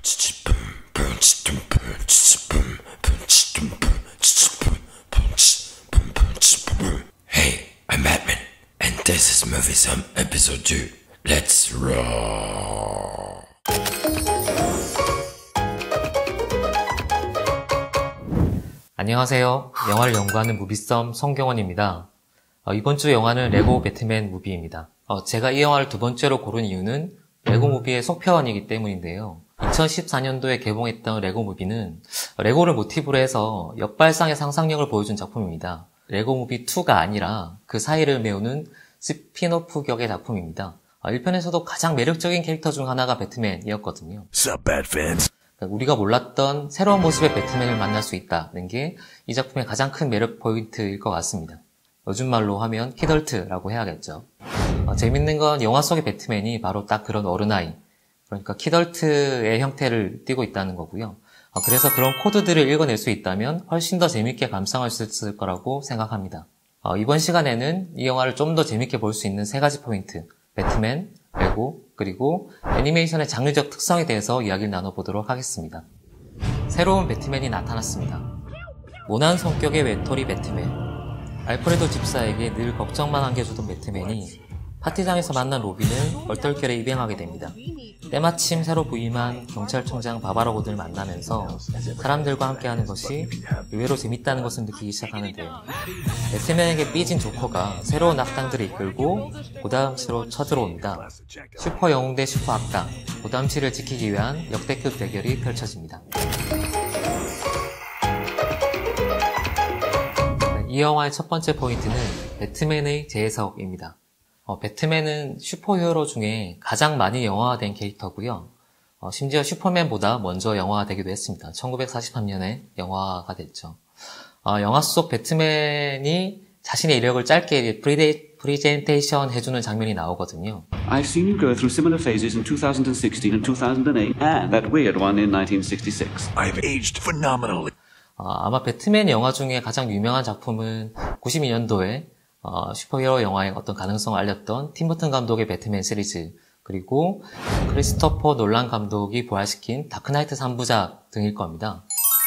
Hey, I'm Batman, and this is Movie Some Episode 2. Let's roll! 안녕하세요. 영화를 연구하는 무비썸 성경원입니다. 이번 주 영화는 레고 배트맨 무비입니다. 제가 이 영화를 두 번째로 고른 이유는 레고 무비의 속편이기 때문인데요. 2014년도에 개봉했던 레고 무비는 레고를 모티브로 해서 역발상의 상상력을 보여준 작품입니다. 레고 무비 2가 아니라 그 사이를 메우는 스피노프 격의 작품입니다. 1편에서도 가장 매력적인 캐릭터 중 하나가 배트맨이었거든요. Sup, Batfans? 우리가 몰랐던 새로운 모습의 배트맨을 만날 수 있다는 게 이 작품의 가장 큰 매력 포인트일 것 같습니다. 요즘 말로 하면 키덜트라고 해야겠죠. 재밌는 건 영화 속의 배트맨이 바로 딱 그런 어른아이, 그러니까 키덜트의 형태를 띠고 있다는 거고요. 그래서 그런 코드들을 읽어낼 수 있다면 훨씬 더 재밌게 감상할 수 있을 거라고 생각합니다. 이번 시간에는 이 영화를 좀 더 재밌게 볼 수 있는 세 가지 포인트, 배트맨, 레고, 그리고 애니메이션의 장르적 특성에 대해서 이야기를 나눠보도록 하겠습니다. 새로운 배트맨이 나타났습니다. 모난 성격의 외톨이 배트맨. 알프레도 집사에게 늘 걱정만 안겨주던 배트맨이 파티장에서 만난 로빈을 얼떨결에 입양하게 됩니다. 때마침 새로 부임한 경찰청장 바바라 고든을 만나면서 사람들과 함께하는 것이 의외로 재밌다는 것을 느끼기 시작하는데요. 배트맨에게 삐진 조커가 새로운 악당들을 이끌고 고담시로 쳐들어옵니다. 슈퍼 영웅 대 슈퍼 악당, 고담시를 지키기 위한 역대급 대결이 펼쳐집니다. 이 영화의 첫 번째 포인트는 배트맨의 재해석입니다. 배트맨은 슈퍼히어로 중에 가장 많이 영화화된 캐릭터고요. 심지어 슈퍼맨보다 먼저 영화화되기도 했습니다. 1943년에 영화가 됐죠. 영화 속 배트맨이 자신의 이력을 짧게 프리젠테이션 해주는 장면이 나오거든요. I've seen you go through similar phases in 2016 and 2008 and that weird one in 1966. I've aged phenomenally. 아마 배트맨 영화 중에 가장 유명한 작품은 92년도에 슈퍼히어로 영화의 어떤 가능성을 알렸던 팀 버튼 감독의 배트맨 시리즈, 그리고 크리스토퍼 놀란 감독이 부활시킨 다크나이트 3부작 등일 겁니다.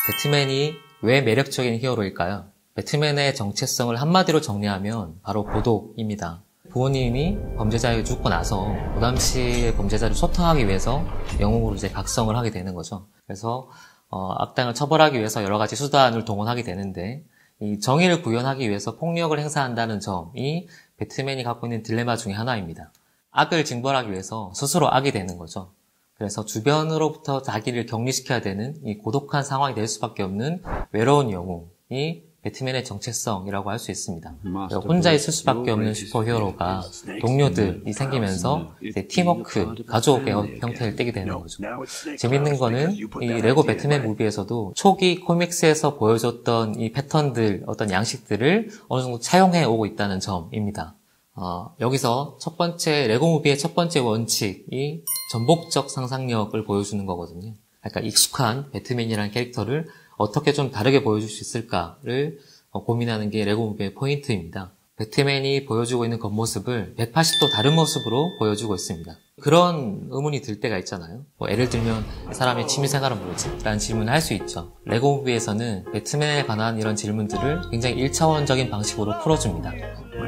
배트맨이 왜 매력적인 히어로일까요? 배트맨의 정체성을 한마디로 정리하면 바로 고독입니다. 부모님이 범죄자에게 죽고 나서 고담시의 범죄자를 소탕하기 위해서 영웅으로 이제 각성을 하게 되는 거죠. 그래서 악당을 처벌하기 위해서 여러 가지 수단을 동원하게 되는데, 이 정의를 구현하기 위해서 폭력을 행사한다는 점이 배트맨이 갖고 있는 딜레마 중에 하나입니다. 악을 징벌하기 위해서 스스로 악이 되는 거죠. 그래서 주변으로부터 자기를 격리시켜야 되는 이 고독한 상황이 될 수밖에 없는 외로운 영웅이 배트맨의 정체성이라고 할 수 있습니다. 혼자 있을 수밖에 없는 슈퍼히어로가 동료들이 생기면서 이제 팀워크, 가족의 형태를 띠게 되는 거죠. 재밌는 거는 이 레고 배트맨 무비에서도 초기 코믹스에서 보여줬던 이 패턴들, 어떤 양식들을 어느 정도 차용해 오고 있다는 점입니다. 여기서 첫 번째, 레고 무비의 첫 번째 원칙이 전복적 상상력을 보여주는 거거든요. 그러니까 익숙한 배트맨이라는 캐릭터를 어떻게 좀 다르게 보여줄 수 있을까를 고민하는 게 레고 무비의 포인트입니다. 배트맨이 보여주고 있는 겉모습을 180도 다른 모습으로 보여주고 있습니다. 그런 의문이 들 때가 있잖아요. 예를 들면 사람의 취미생활은 뭐지? 라는 질문을 할 수 있죠. 레고 무비에서는 배트맨에 관한 이런 질문들을 굉장히 1차원적인 방식으로 풀어줍니다.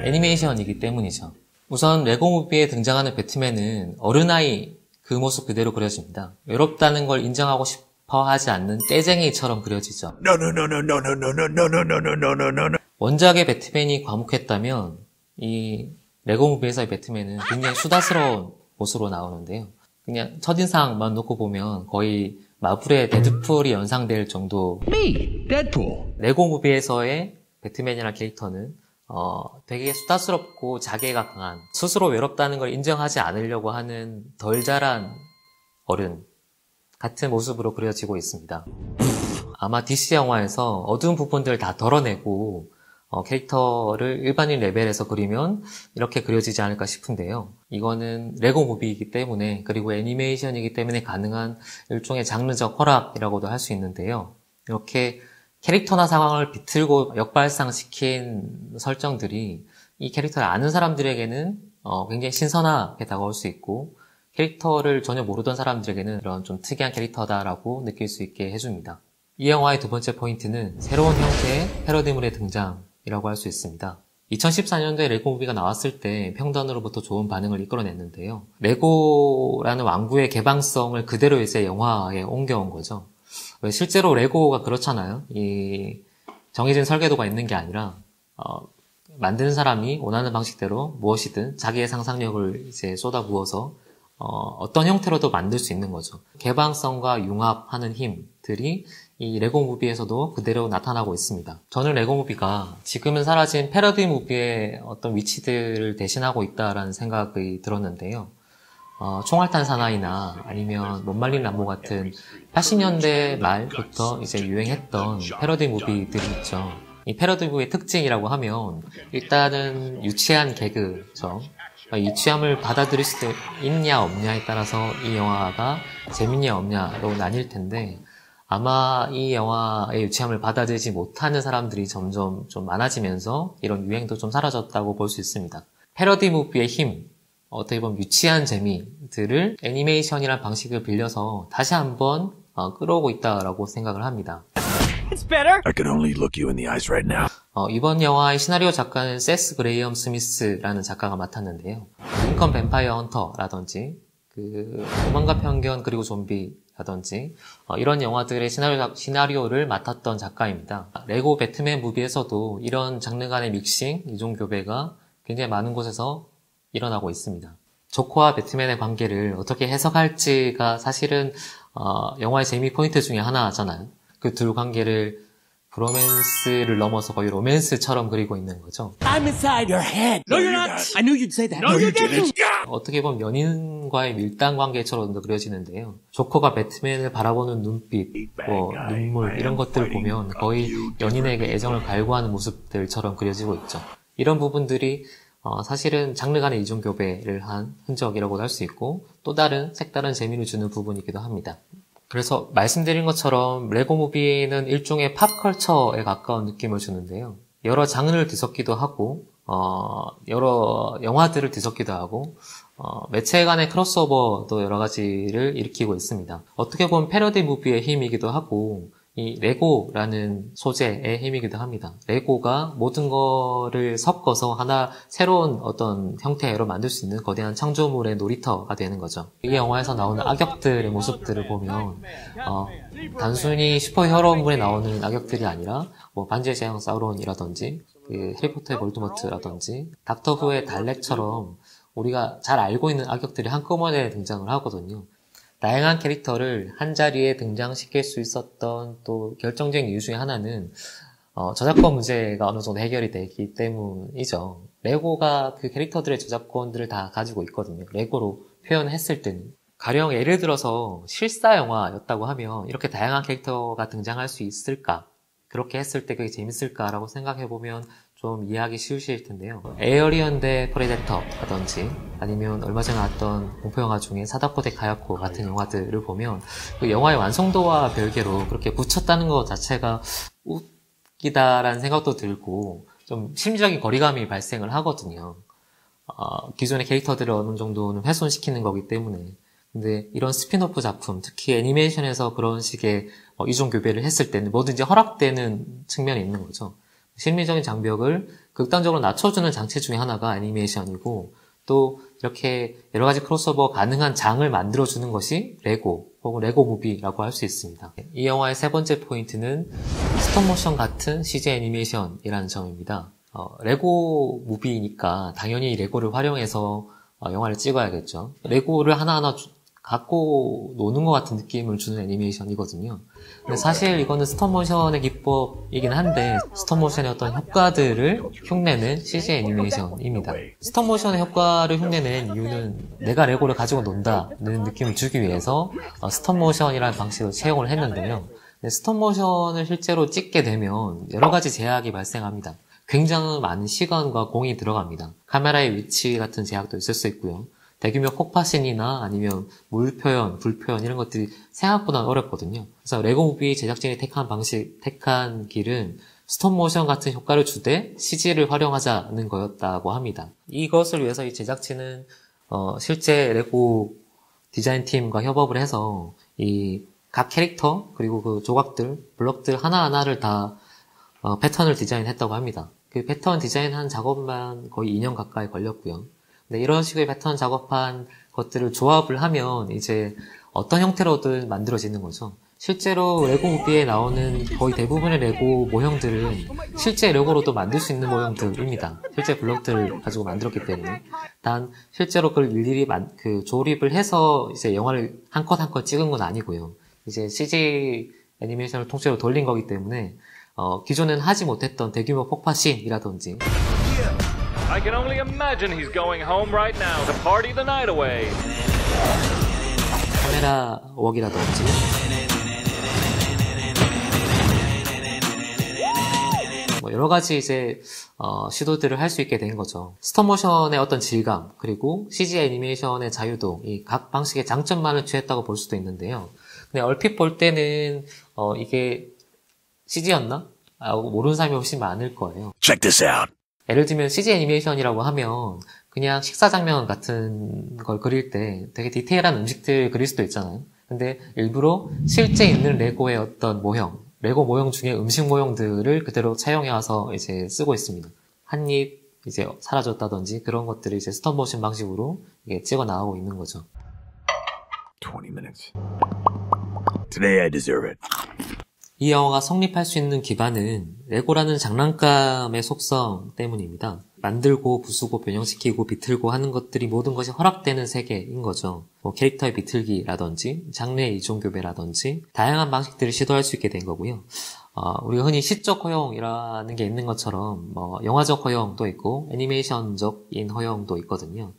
애니메이션이기 때문이죠. 우선 레고 무비에 등장하는 배트맨은 어른아이 그 모습 그대로 그려집니다. 외롭다는 걸 인정하고 싶어하지 않는 떼쟁이처럼 그려지죠. 원작의 배트맨이 과묵했다면 이 레고 무비에서의 배트맨은 굉장히 수다스러운 모습으로 나오는데요. 그냥 첫인상만 놓고 보면 거의 마블의 데드풀이 연상될 정도. 레고 무비에서의 배트맨이라는 캐릭터는 되게 수다스럽고 자괴가 강한, 스스로 외롭다는 걸 인정하지 않으려고 하는 덜 자란 어른 같은 모습으로 그려지고 있습니다. 아마 DC 영화에서 어두운 부분들을 다 덜어내고 캐릭터를 일반인 레벨에서 그리면 이렇게 그려지지 않을까 싶은데요. 이거는 레고 무비이기 때문에, 그리고 애니메이션이기 때문에 가능한 일종의 장르적 허락이라고도 할 수 있는데요. 이렇게 캐릭터나 상황을 비틀고 역발상시킨 설정들이 이 캐릭터를 아는 사람들에게는 굉장히 신선하게 다가올 수 있고, 캐릭터를 전혀 모르던 사람들에게는 이런 좀 특이한 캐릭터다라고 느낄 수 있게 해줍니다. 이 영화의 두 번째 포인트는 새로운 형태의 패러디물의 등장이라고 할 수 있습니다. 2014년도에 레고 무비가 나왔을 때 평단으로부터 좋은 반응을 이끌어냈는데요. 레고라는 왕구의 개방성을 그대로 이제 영화에 옮겨온 거죠. 실제로 레고가 그렇잖아요. 이 정해진 설계도가 있는 게 아니라 만드는 사람이 원하는 방식대로 무엇이든 자기의 상상력을 이제 쏟아부어서 어떤 형태로도 만들 수 있는 거죠. 개방성과 융합하는 힘들이 이 레고 무비에서도 그대로 나타나고 있습니다. 저는 레고 무비가 지금은 사라진 패러디 무비의 어떤 위치들을 대신하고 있다라는 생각이 들었는데요. 총알탄 사나이나 아니면 못 말린 람보 같은 80년대 말부터 이제 유행했던 패러디 무비들이 있죠. 이 패러디 무비의 특징이라고 하면 일단은 유치한 개그죠. 이 유치함을 받아들일 수 있냐 없냐에 따라서 이 영화가 재밌냐 없냐로 나뉠 텐데 아마 이 영화의 유치함을 받아들이지 못하는 사람들이 점점 좀 많아지면서 이런 유행도 좀 사라졌다고 볼 수 있습니다. 패러디 무비의 힘, 어떻게 보면 유치한 재미들을 애니메이션이란 방식을 빌려서 다시 한번 끌어오고 있다라고 생각을 합니다. It's better. I can only look you in the eyes right now. 이번 영화의 시나리오 작가는 세스 그레이엄 스미스라는 작가가 맡았는데요. 링컨 뱀파이어 헌터라든지 도망과 편견 그리고 좀비라든지 이런 영화들의 시나리오를 맡았던 작가입니다. 레고 배트맨 무비에서도 이런 장르 간의 믹싱, 이종 교배가 굉장히 많은 곳에서 일어나고 있습니다. 조커와 배트맨의 관계를 어떻게 해석할지가 사실은 영화의 재미 포인트 중에 하나잖아요. 그 둘 관계를 브로맨스를 넘어서 거의 로맨스처럼 그리고 있는 거죠. I'm inside your head. No, you're not. I knew you'd say that. No, you didn't. 어떻게 보면 연인과의 밀당 관계처럼도 그려지는데요. 조커가 배트맨을 바라보는 눈빛, 눈물 이런 것들을 보면 거의 연인에게 애정을 갈구하는 모습들처럼 그려지고 있죠. 이런 부분들이 사실은 장르 간의 이중 교배를 한 흔적이라고도 할 수 있고 또 다른 색다른 재미를 주는 부분이기도 합니다. 그래서 말씀드린 것처럼 레고 무비는 일종의 팝컬처에 가까운 느낌을 주는데요. 여러 장르를 뒤섞기도 하고 여러 영화들을 뒤섞기도 하고 매체 간의 크로스오버도 여러 가지를 일으키고 있습니다. 어떻게 보면 패러디 무비의 힘이기도 하고 이 레고라는 소재의 힘이기도 합니다. 레고가 모든 거를 섞어서 하나 새로운 어떤 형태로 만들 수 있는 거대한 창조물의 놀이터가 되는 거죠. 이 영화에서 나오는 악역들의 모습들을 보면 단순히 슈퍼히어로물에 나오는 악역들이 아니라 반지의 제왕 사우론이라든지 해리포터의 볼드모트라든지 닥터 후의 달렉처럼 우리가 잘 알고 있는 악역들이 한꺼번에 등장을 하거든요. 다양한 캐릭터를 한 자리에 등장시킬 수 있었던 또 결정적인 이유 중에 하나는 저작권 문제가 어느 정도 해결이 되기 때문이죠. 레고가 그 캐릭터들의 저작권들을 다 가지고 있거든요. 레고로 표현했을 때는. 가령 예를 들어서 실사 영화였다고 하면 이렇게 다양한 캐릭터가 등장할 수 있을까? 그렇게 했을 때 그게 재밌을까라고 생각해보면 좀 이해하기 쉬우실 텐데요. 에어리언 대 프레데터라든지 아니면 얼마 전에 나왔던 공포영화 중에 사다코 대 가야코 같은 영화들을 보면 그 영화의 완성도와 별개로 그렇게 붙였다는 것 자체가 웃기다라는 생각도 들고 좀 심리적인 거리감이 발생을 하거든요. 기존의 캐릭터들을 어느 정도는 훼손시키는 거기 때문에. 근데 이런 스핀오프 작품, 특히 애니메이션에서 그런 식의 이중 교배를 했을 때는 뭐든지 허락되는 측면이 있는 거죠. 심리적인 장벽을 극단적으로 낮춰주는 장치 중에 하나가 애니메이션이고 또 이렇게 여러 가지 크로스오버 가능한 장을 만들어주는 것이 레고 혹은 레고 무비라고 할 수 있습니다. 이 영화의 세 번째 포인트는 스톱모션 같은 CG 애니메이션이라는 점입니다. 레고 무비니까 당연히 레고를 활용해서 영화를 찍어야겠죠. 레고를 하나하나 갖고 노는 것 같은 느낌을 주는 애니메이션이거든요. 근데 사실 이거는 스톱모션의 기법이긴 한데 스톱모션의 어떤 효과들을 흉내낸 CG 애니메이션입니다. 스톱모션의 효과를 흉내낸 이유는 내가 레고를 가지고 논다는 느낌을 주기 위해서 스톱모션이라는 방식으로 채용을 했는데요. 근데 스톱모션을 실제로 찍게 되면 여러 가지 제약이 발생합니다. 굉장히 많은 시간과 공이 들어갑니다. 카메라의 위치 같은 제약도 있을 수 있고요. 대규모 폭파신이나 아니면 물 표현, 불 표현 이런 것들이 생각보다 어렵거든요. 그래서 레고 무비 제작진이 택한 길은 스톱모션 같은 효과를 주되 CG를 활용하자는 거였다고 합니다. 이것을 위해서 이 제작진은 실제 레고 디자인 팀과 협업을 해서 이 각 캐릭터 그리고 그 조각들, 블럭들 하나하나를 다 패턴을 디자인했다고 합니다. 그 패턴 디자인한 작업만 거의 2년 가까이 걸렸고요. 근데 이런 식의 패턴 작업한 것들을 조합을 하면 이제 어떤 형태로든 만들어지는 거죠. 실제로 레고 무비에 나오는 거의 대부분의 레고 모형들은 실제 레고로도 만들 수 있는 모형들입니다. 실제 블럭들을 가지고 만들었기 때문에. 단 실제로 그걸 일일이 조립을 해서 이제 영화를 한 컷 한 컷 찍은 건 아니고요. 이제 CG 애니메이션을 통째로 돌린 거기 때문에 기존엔 하지 못했던 대규모 폭파씬이라든지 I can only imagine he's going home right now to party the night away. 카메라 웍이라든지 뭐 여러 가지 이제 시도들을 할 수 있게 된 거죠. 스톱모션의 어떤 질감 그리고 CG 애니메이션의 자유도 이 각 방식의 장점만을 취했다고 볼 수도 있는데요. 근데 얼핏 볼 때는 이게 CG였나? 모르는 사람이 훨씬 많을 거예요. Check this out. 예를 들면 CG 애니메이션이라고 하면 그냥 식사 장면 같은 걸 그릴 때 되게 디테일한 음식들 그릴 수도 있잖아요. 근데 일부러 실제 있는 레고의 어떤 모형, 레고 모형 중에 음식 모형들을 그대로 차용해와서 이제 쓰고 있습니다. 한 입 이제 사라졌다든지 그런 것들을 이제 스톱모션 방식으로 이게 찍어 나가고 있는 거죠. 20 minutes. Today I deserve it. 이 영화가 성립할 수 있는 기반은 레고라는 장난감의 속성 때문입니다. 만들고 부수고 변형시키고 비틀고 하는 것들이 모든 것이 허락되는 세계인 거죠. 뭐 캐릭터의 비틀기라든지 장르의 이종교배라든지 다양한 방식들을 시도할 수 있게 된 거고요. 우리가 흔히 시적 허용이라는 게 있는 것처럼 뭐 영화적 허용도 있고 애니메이션적인 허용도 있거든요.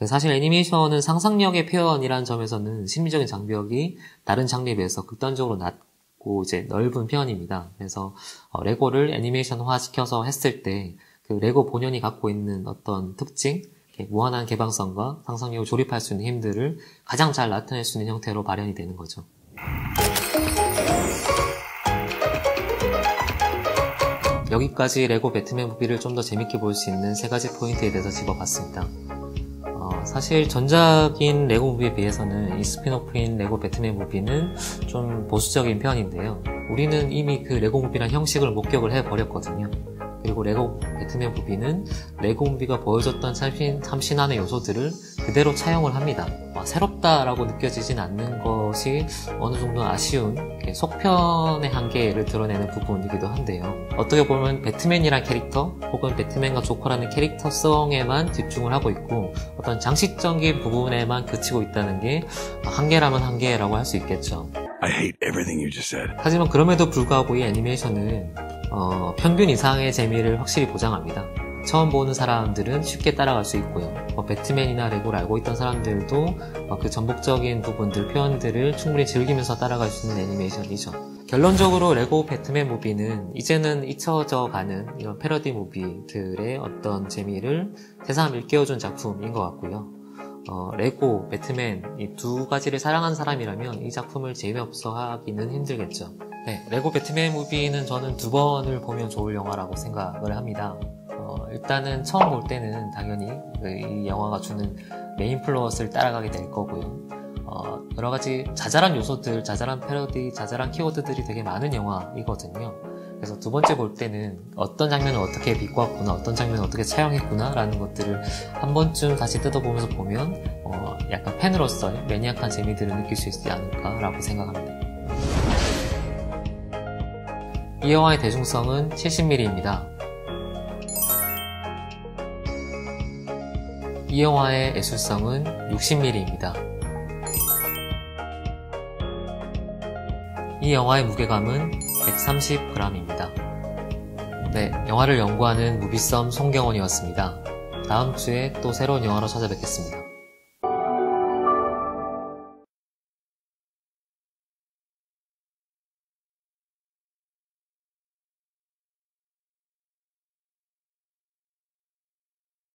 사실 애니메이션은 상상력의 표현이라는 점에서는 심리적인 장벽이 다른 장르에 비해서 극단적으로 낮고 이제 넓은 편입니다. 그래서 레고를 애니메이션화 시켜서 했을 때 그 레고 본연이 갖고 있는 어떤 특징, 무한한 개방성과 상상력을 조립할 수 있는 힘들을 가장 잘 나타낼 수 있는 형태로 발현이 되는 거죠. 여기까지 레고 배트맨 무비를 좀 더 재밌게 볼 수 있는 세 가지 포인트에 대해서 짚어봤습니다. 사실 전작인 레고 무비에 비해서는 이 스핀오프인 레고 배트맨 무비는 좀 보수적인 편인데요. 우리는 이미 그 레고 무비란 형식을 목격을 해버렸거든요. 그리고 레고 배트맨 무비는 레고 무비가 보여줬던 참신함의 요소들을 그대로 차용을 합니다. 새롭다라고 느껴지진 않는 것이 어느 정도 아쉬운 속편의 한계를 드러내는 부분이기도 한데요. 어떻게 보면 배트맨이란 캐릭터 혹은 배트맨과 조커라는 캐릭터성에만 집중을 하고 있고 어떤 장식적인 부분에만 그치고 있다는 게 한계라면 한계라고 할 수 있겠죠. I hate everything you just said. 하지만 그럼에도 불구하고 이 애니메이션은 평균 이상의 재미를 확실히 보장합니다. 처음 보는 사람들은 쉽게 따라갈 수 있고요. 배트맨이나 레고를 알고 있던 사람들도 그 전복적인 부분들, 표현들을 충분히 즐기면서 따라갈 수 있는 애니메이션이죠. 결론적으로 레고 배트맨 무비는 이제는 잊혀져 가는 이런 패러디 무비들의 어떤 재미를 새삼 일깨워준 작품인 것 같고요. 레고, 배트맨 이 두 가지를 사랑한 사람이라면 이 작품을 재미없어 하기는 힘들겠죠. 네, 레고 배트맨 무비는 저는 2번을 보면 좋을 영화라고 생각을 합니다. 일단은 처음 볼 때는 당연히 이 영화가 주는 메인 플롯을 따라가게 될 거고요. 여러 가지 자잘한 요소들, 자잘한 패러디, 자잘한 키워드들이 되게 많은 영화이거든요. 그래서 두 번째 볼 때는 어떤 장면을 어떻게 비꼬았구나, 어떤 장면을 어떻게 차용했구나 라는 것들을 한 번쯤 다시 뜯어보면서 보면 약간 팬으로서의 매니악한 재미들을 느낄 수 있지 않을까라고 생각합니다. 이 영화의 대중성은 70mm입니다. 이 영화의 예술성은 60mm입니다. 이 영화의 무게감은 130g입니다. 네, 영화를 연구하는 무비썸 송경원이었습니다. 다음 주에 또 새로운 영화로 찾아뵙겠습니다.